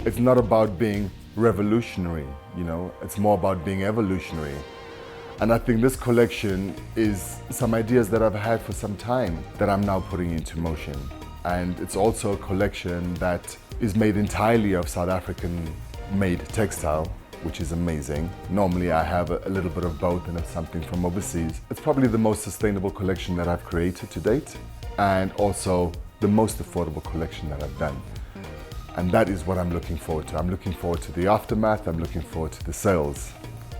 It's not about being revolutionary, you know, it's more about being evolutionary. And I think this collection is some ideas that I've had for some time that I'm now putting into motion. And it's also a collection that is made entirely of South African made textile, which is amazing. Normally I have a little bit of both and something from overseas. It's probably the most sustainable collection that I've created to date, and also the most affordable collection that I've done. And that is what I'm looking forward to. I'm looking forward to the aftermath. I'm looking forward to the sales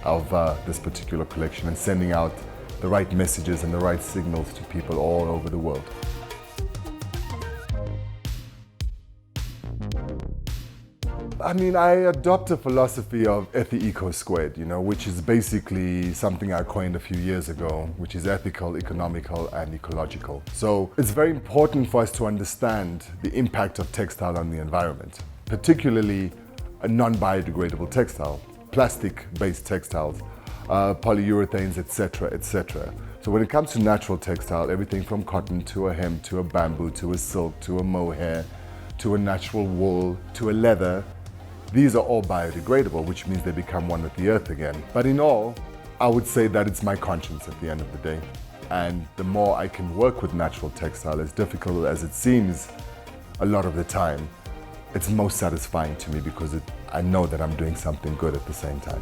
of this particular collection and sending out the right messages and the right signals to people all over the world. I mean, I adopt a philosophy of eco squared, you know, which is basically something I coined a few years ago, which is ethical, economical, and ecological. So it's very important for us to understand the impact of textile on the environment, particularly a non-biodegradable textile, plastic-based textiles, polyurethanes, etc., etc. So when it comes to natural textile, everything from cotton to a hemp, to a bamboo, to a silk, to a mohair, to a natural wool, to a leather, these are all biodegradable, which means they become one with the earth again. But in all, I would say that it's my conscience at the end of the day. And the more I can work with natural textile, as difficult as it seems a lot of the time, it's most satisfying to me because I know that I'm doing something good at the same time.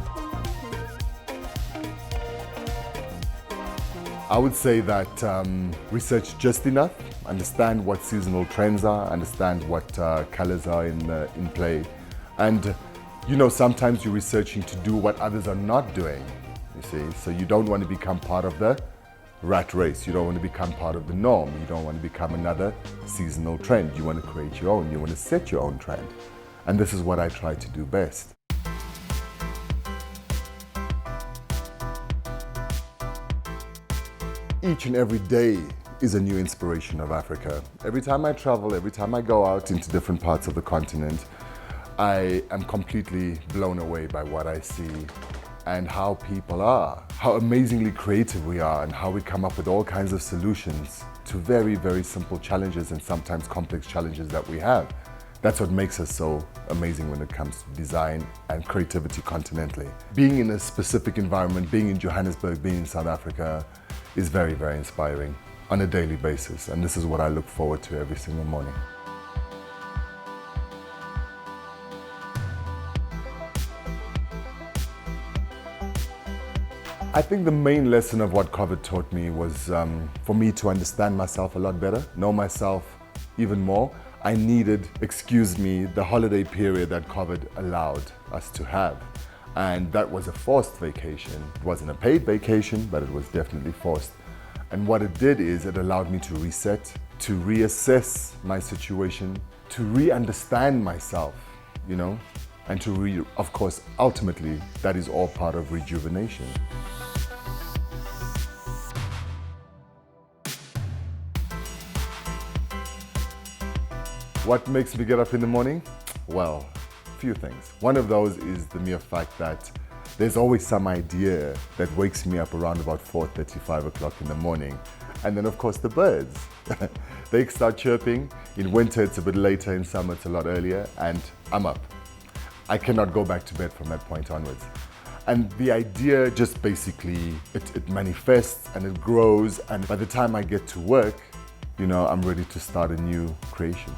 I would say that research just enough, understand what seasonal trends are, understand what colors are in play. And you know, sometimes you're researching to do what others are not doing, you see. So you don't want to become part of the rat race. You don't want to become part of the norm. You don't want to become another seasonal trend. You want to create your own. You want to set your own trend. And this is what I try to do best. Each and every day is a new inspiration of Africa. Every time I travel, every time I go out into different parts of the continent, I am completely blown away by what I see and how people are, how amazingly creative we are, and how we come up with all kinds of solutions to very, very simple challenges and sometimes complex challenges that we have. That's what makes us so amazing when it comes to design and creativity continentally. Being in a specific environment, being in Johannesburg, being in South Africa, is very, very inspiring on a daily basis. And this is what I look forward to every single morning. I think the main lesson of what COVID taught me was for me to understand myself a lot better, know myself even more. I needed, the holiday period that COVID allowed us to have. And that was a forced vacation. It wasn't a paid vacation, but it was definitely forced. And what it did is it allowed me to reset, to reassess my situation, to re-understand myself, you know, and to of course, ultimately, that is all part of rejuvenation. What makes me get up in the morning? Well, a few things. One of those is the mere fact that there's always some idea that wakes me up around about 4:30, 5 o'clock in the morning. And then of course the birds. They start chirping. In winter it's a bit later, in summer it's a lot earlier, and I'm up. I cannot go back to bed from that point onwards. And the idea just basically, it manifests and it grows, and by the time I get to work, you know, I'm ready to start a new creation.